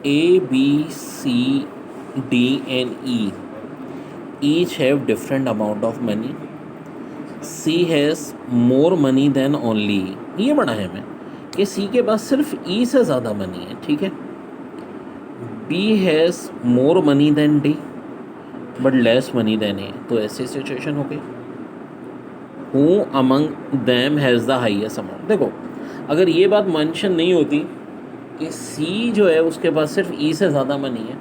A, B, C, D and E each have different amount of money. C has more money than only E. ये बड़ा है हमें कि C के पास सिर्फ E से ज़्यादा मनी है, ठीक है. B has more money than D but less money than A. तो ऐसी सिचुएशन हो गई. Who among them has the highest amount? देखो, अगर ये बात मेंशन नहीं होती कि C जो है उसके पास सिर्फ E से ज़्यादा मनी है,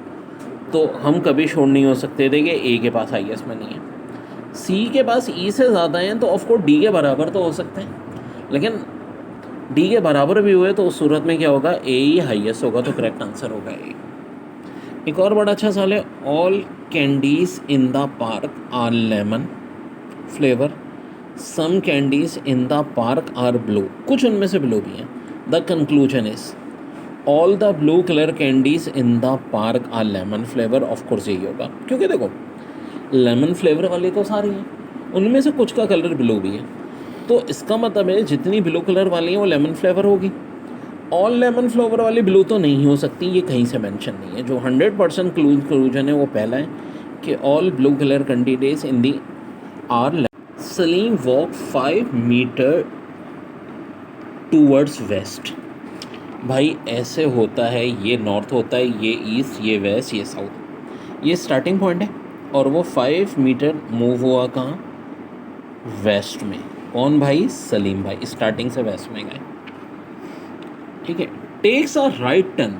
तो हम कभी श्योर नहीं हो सकते थे कि A के पास हाईएस्ट मनी है. C के पास E से ज़्यादा हैं तो ऑफकोर्स D के बराबर तो हो सकते हैं, लेकिन D के बराबर भी हुए तो उस सूरत में क्या होगा, A ही हाईएस्ट होगा. तो करेक्ट आंसर होगा A. एक और बड़ा अच्छा सवाल है. All candies in the park are lemon flavour, some candies in the park are blue. कुछ उनमें से ब्लू भी हैं. The conclusion is all the blue colour candies in the park are lemon flavour. Of course यही होगा, क्योंकि देखो lemon flavour वाले तो सारी हैं, उनमें से कुछ का कलर ब्लू भी है. तो इसका मतलब है जितनी ब्लू कलर वाली हैं वो लेमन फ्लेवर होगी. ऑल लेमन फ्लेवर वाली ब्लू तो नहीं हो सकती, ये कहीं से मेंशन नहीं है. जो 100% कंक्लूजन है वो पहला है कि all blue colour candidates in the are. Salim walk 5 metre towards west. भाई ऐसे होता है, ये नॉर्थ होता है, ये ईस्ट, ये वेस्ट, ये साउथ. ये स्टार्टिंग पॉइंट है और वो 5 मीटर मूव हुआ कहाँ, वेस्ट में. कौन भाई, सलीम भाई स्टार्टिंग से वेस्ट में गए, ठीक है. Takes a right turn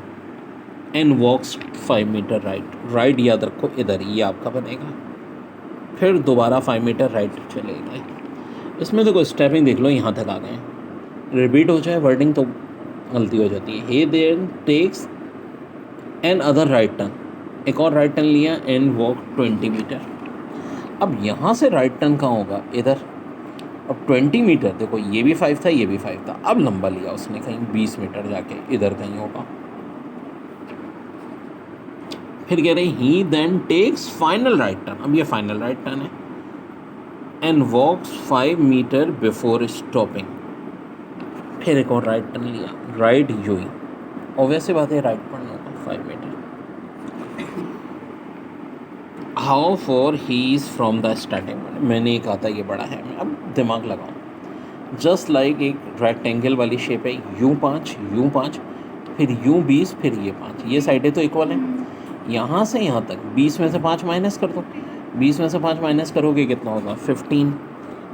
and walks 5 metres right. Right याद रखो इधर, ये आपका बनेगा. फिर दोबारा 5 मीटर राइट चले गए. इसमें देखो स्टेपिंग देख लो, यहाँ तक आ गए. रिपीट हो जाए वर्डिंग तो गलती हो जाती है. He then takes another right turn, एक और राइट टर्न लिया एंड वॉक 20 मीटर. अब यहाँ से राइट टर्न कहाँ होगा, इधर. अब 20 मीटर देखो, ये भी 5 था, ये भी 5 था. अब लंबा लिया उसने, कहीं 20 मीटर जाके इधर कहीं होगा. फिर कह रहे he then takes final right turn. अब ये फाइनल राइट टर्न है and walks 5 metre before stopping. फिर एक और राइट टर्न लिया, राइट यू ही. ऑब्वियस बात है राइट पढ़ना होगा 5 metre. How far he is from the starting. मैंने कहा था ये बड़ा है, मैं अब दिमाग लगाऊँ. जस्ट लाइक एक रेक्टेंगल वाली शेप है, U5 U5 फिर U20 फिर ये 5. ये साइडें तो इक्वल हैं. यहाँ से यहाँ तक 20 में से 5 माइनस कर दो. 20 में से 5 माइनस करोगे कितना होगा, 15.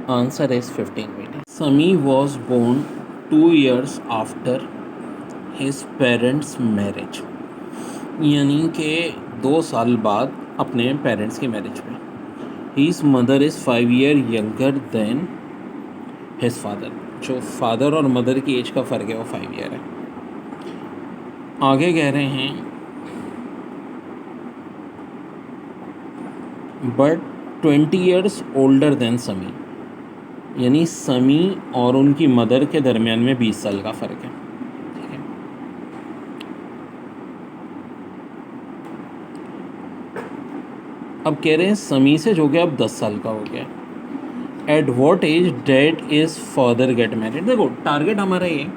Answer is 15 metre. Sammy was born 2 years after his parents marriage. यानी कि 2 साल बाद अपने पेरेंट्स की मैरिज पे. His mother is 5 year younger than his father. जो फादर और मदर की एज का फ़र्क है वो 5 year है. आगे कह रहे हैं बट 20 years ओल्डर देन समी. यानी समी और उनकी मदर के दरमियान में 20 साल का फ़र्क है, ठीक है. अब कह रहे हैं समी से जो गया अब 10 साल का हो गया. At what age dad is father get married. देखो टारगेट हमारा ये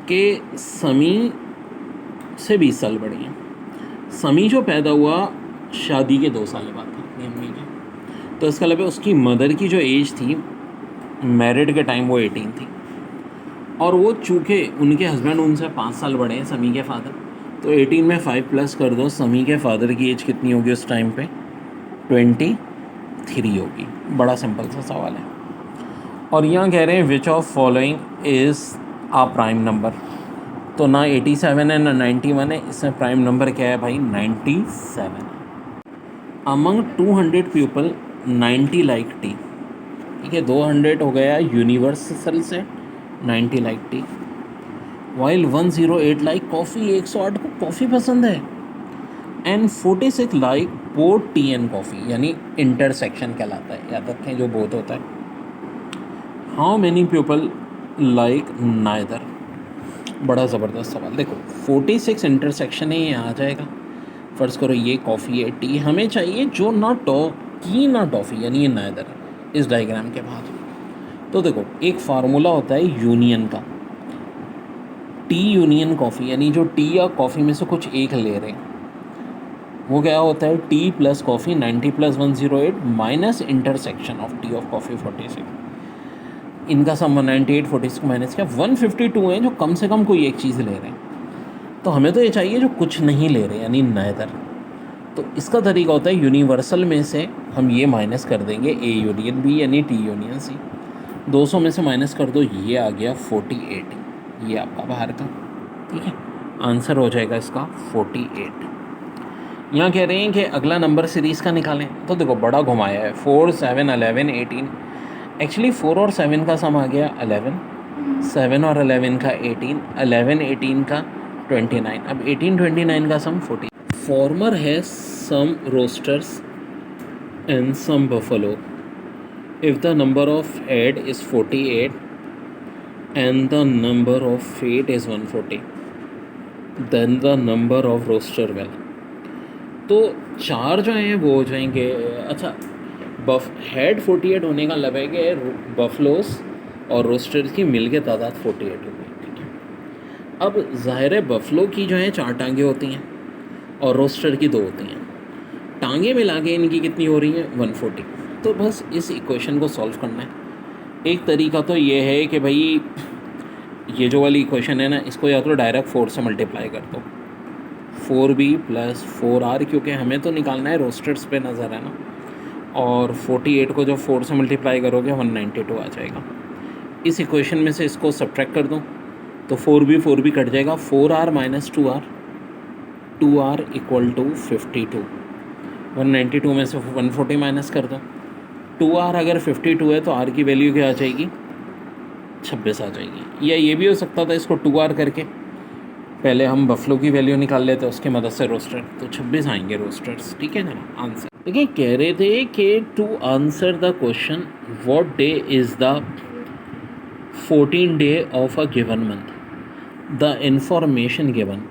कि समी से 20 साल बड़ी है. समी जो पैदा हुआ शादी के 2 साल बाद था अपनी अम्मी के. तो इसका मतलब उसकी मदर की जो एज थी मैरिड के टाइम वो 18 थी. और वो चूँकि उनके हस्बैंड उनसे 5 साल बड़े हैं, समी के फादर, तो 18 में 5 प्लस कर दो. समी के फादर की एज कितनी होगी उस टाइम पे, 23 होगी. बड़ा सिंपल सा सवाल है. और यहाँ कह रहे हैं which of following is a prime number. तो ना 87 है ना 91 है. इसमें प्राइम नंबर क्या है भाई, 97 है. Among 200 people 90 like T. ठीक है, 200 हो गया यूनिवर्सल से, 90 like T. While 108 like coffee. 108 को कॉफ़ी पसंद है. And 46 like both T and coffee. यानी इंटरसेक्शन कहलाता है, याद रखें जो बोथ होता है. How many people like neither. बड़ा ज़बरदस्त सवाल. देखो 46 इंटरसेक्शन है, ये आ जाएगा. फ़र्ज़ करो ये कॉफ़ी है, टी. हमें चाहिए जो ना की ना टॉफ़ी, यानी ये नाइदर इस डायग्राम के बाद. तो देखो एक फार्मूला होता है यूनियन का. टी यूनियन कॉफ़ी, यानी जो टी या कॉफ़ी में से कुछ एक ले रहे हैं, वो क्या होता है, T plus coffee 90 plus 108 minus intersection of T of coffee 46, इनका सम 198 46 को माइनस किया 152 है जो कम से कम कोई एक चीज़ ले रहे हैं। तो हमें तो ये चाहिए जो कुछ नहीं ले रहे, यानी नाइदर। तो इसका तरीका होता है यूनिवर्सल में से हम ये माइनस कर देंगे ए यूनियन बी यानी टी यूनियन सी, 200 में से माइनस कर दो, ये आ गया 48, ये आपका बाहर का, ठीक है। आंसर हो जाएगा इसका 48। यहाँ कह रहे हैं कि अगला नंबर सीरीज़ का निकालें, तो देखो बड़ा घुमाया है, 4 7 11 18, एक्चुअली 4 और 7 का सम आ गया 11, 7 और 11 का 18, 11 18 का 29, अब 18 29 का सम 40। Farmer has some roosters and some buffalo, if the number of head is 48 and the number of feet is 140, then the number of rooster well. तो चार जो हैं वो हो जाएंगे, अच्छा हेड 48 होने का मतलब है कि बफलोस और रोस्टर्स की मिल के तादाद 48 हो गई, ठीक है। अब ज़ाहिर है बफलो की जो है 4 टांगें होती हैं और रोस्टर की 2 होती हैं, टांगें मिला के इनकी कितनी हो रही हैं 140। तो बस इस इक्वेशन को सॉल्व करना है। एक तरीका तो ये है कि भाई ये जो वाली इक्वेशन है ना, इसको या तो डायरेक्ट 4 से मल्टीप्लाई कर दो, 4b प्लस 4r, क्योंकि हमें तो निकालना है रोस्टर्स पे नज़र है ना, और 48 को जब 4 से मल्टीप्लाई करोगे 192 आ जाएगा। इस इक्वेशन में से इसको सब्ट्रैक्ट कर दो तो 4b कट जाएगा, 4r minus 2r, 2r equal to 52, 192 में से 140 माइनस कर दो, 2r अगर 52 है तो r की वैल्यू क्या आ जाएगी 26 आ जाएगी। या ये भी हो सकता था इसको 2r करके पहले हम बफलो की वैल्यू निकाल लेते, उसकी मदद से रोस्टर, तो 26 आएंगे रोस्टर्स, ठीक है ना आंसर। देखिए कह रहे थे कि to answer the question what day is the 14th day of a given month, the information given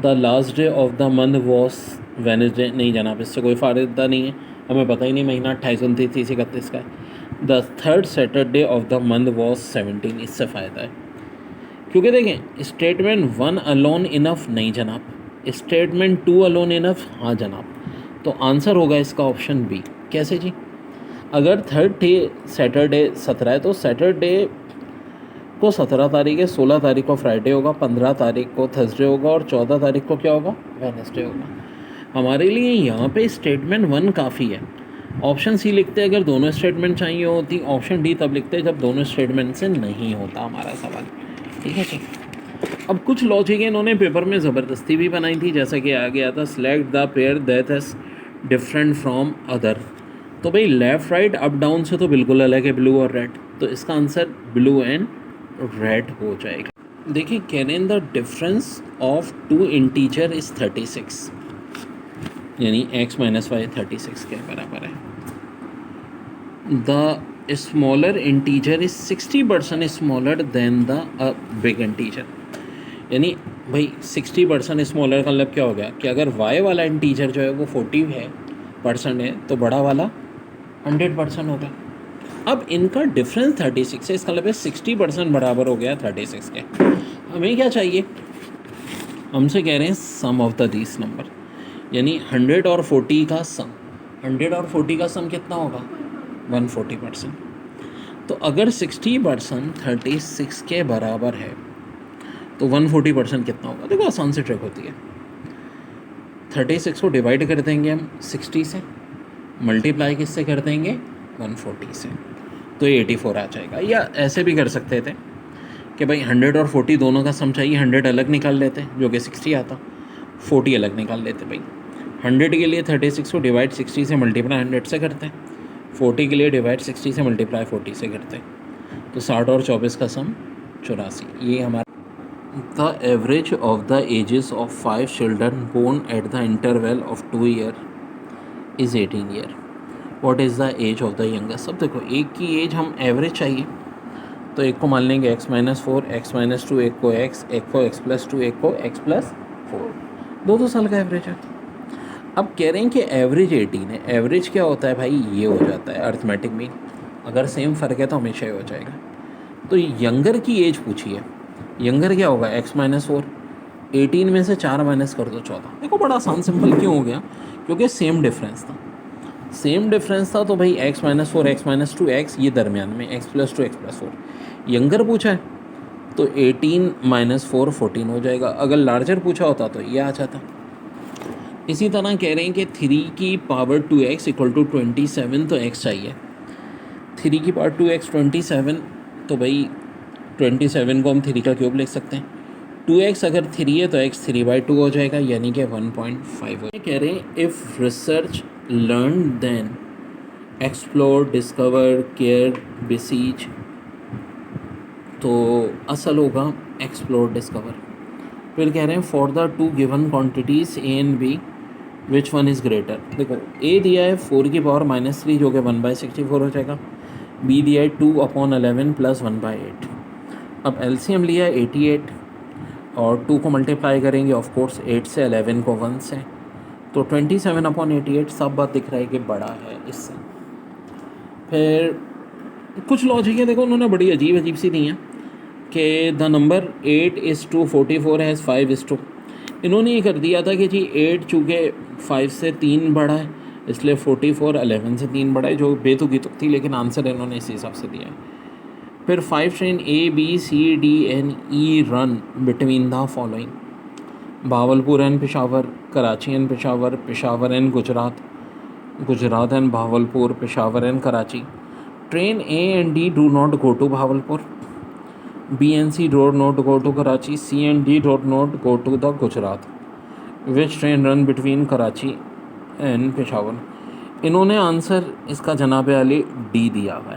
the last day of the month was Wednesday. नहीं जनाब, इससे कोई फ़ायदा नहीं है, हमें पता ही नहीं महीना 28 29 30 31 का है। The third Saturday of the month was 17, इससे फ़ायदा है, क्योंकि देखें स्टेटमेंट 1 अलोन इनफ नहीं जनाब, स्टेटमेंट 2 अलोन इनफ हाँ जनाब। तो आंसर होगा इसका ऑप्शन बी। कैसे जी, अगर थर्ड डे सैटरडे 17 है तो सैटरडे को 17 तारीख है, 16 तारीख को फ्राइडे होगा, 15 तारीख को थर्सडे होगा और 14 तारीख को क्या होगा वेडनेसडे होगा। हमारे लिए यहाँ पे स्टेटमेंट 1 काफ़ी है। ऑप्शन सी लिखते हैं अगर दोनों स्टेटमेंट चाहिए होती, ऑप्शन डी तब लिखते हैं जब दोनों स्टेटमेंट से नहीं होता हमारा सवाल, ठीक है जी। अब कुछ लॉजिक इन्होंने पेपर में ज़बरदस्ती भी बनाई थी, जैसा कि आ गया था select the pair that is different from other. तो भाई लेफ़्ट राइट अप डाउन से तो बिल्कुल अलग है ब्लू और रेड, तो इसका आंसर ब्लू एंड रेड हो जाएगा। देखिए can the difference of 2 integer is 36, यानी x माइनस वाई 36 के बराबर है। The smaller integer is 60% smaller than the big integer, यानी भाई 60% स्मॉलर का मतलब क्या हो गया कि अगर y वाला इंटीजर जो है वो 40% है तो बड़ा वाला 100% होगा। अब इनका डिफरेंस 36 है, इसका मतलब है 60% बराबर हो गया 36 के। हमें क्या चाहिए, हमसे कह रहे हैं सम ऑफ द दीस नंबर, यानी 100 और 40 का सम, 100 और 40 का सम कितना होगा 140%। तो अगर 60% 36 के बराबर है तो 140% कितना होगा, देखो आसान से ट्रिक होती है, 36 को डिवाइड कर देंगे हम 60 से, मल्टीप्लाई किससे कर देंगे 140 से, तो ये 84 आ जाएगा। या ऐसे भी कर सकते थे कि भाई 100 और 40 दोनों का सम चाहिए, 100 अलग निकाल लेते जो कि 60 आता, 40 अलग निकाल लेते। भाई 100 के लिए 36 को डिवाइड 60 से मल्टीप्लाई 100 से करते हैं, 40 के लिए डिवाइड 60 से मल्टीप्लाई 40 से करते हैं, तो 60 और 24 का सम 84। ये हमारा the average of the ages of 5 children born at the interval of 2 year is 18 year, what is the age of the youngest. अब देखो एक की एज हम एवरेज चाहिए, तो एक को मान लेंगे x माइनस 4, x माइनस 2, एक को x, एक को x प्लस 2, एक को x प्लस 4, 2 साल का एवरेज है। अब कह रहे हैं कि एवरेज 18 है, एवरेज क्या होता है भाई ये हो जाता है अर्थमेटिक मीन, अगर सेम फ़र्क है तो हमेशा ही हो जाएगा। तो यंगर की एज पूछी है, यंगर क्या होगा x-4, 18 में से 4 माइनस कर दो 14। देखो बड़ा आसान सिंपल क्यों हो गया, क्योंकि सेम डिफरेंस था तो भाई x-4 x-2 x ये दरमियान में x+2 x+4। यंगर पूछा है तो 18 - 4 14 हो जाएगा। अगर लार्जर पूछा होता तो ये आ जाता। इसी तरह कह रहे हैं कि 3 की पावर 2x इक्वल टू 27, तो x चाहिए। 3 की पावर 2x 27, तो भाई 27 को हम 3 का क्यूब लिख सकते हैं। 2x अगर 3 है तो x 3/2 हो जाएगा, यानी कि 1.5 हो। कह रहे हैं if research learn then explore discover केयर बेसीज, तो असल होगा एक्सप्लोर डिस्कवर। फिर कह रहे हैं for the two given quantities A and B which one is greater. देखो ए दिया है 4 की पावर -3 जो कि 1/64 हो जाएगा। बी दिया है 2/11 + 1/8। अब एलसीएम लिया है 88 और 2 को मल्टीप्लाई करेंगे ऑफ कोर्स 8 से, 11 को 1 से, तो 27/88। सब बात दिख रहा है कि बड़ा है इससे। फिर कुछ लॉजिक है, देखो उन्होंने बड़ी अजीब सी दी हैं कि द नंबर 8:44 हैज़ 5:2। इन्होंने ये कर दिया था कि जी 8 चूँकि 5 से 3 बड़ा है इसलिए 44 11 से 3 बड़ा है, जो बेतुकी तुक थी, लेकिन आंसर इन्होंने इसी हिसाब से दिया है। फिर 5 train ABCDNE run between the following. Bahawalpur and Peshawar, Karachi and Peshawar, Peshawar and Gujarat, Gujarat and Bahawalpur, Peshawar and Karachi. Train A and D do not go to Bahawalpur, B and C do not go to Karachi, C and D do not go to the Gujarat. Which train run between Karachi and Peshawar. इन्होंने answer इसका जनाब Ali D दिया हुआ है।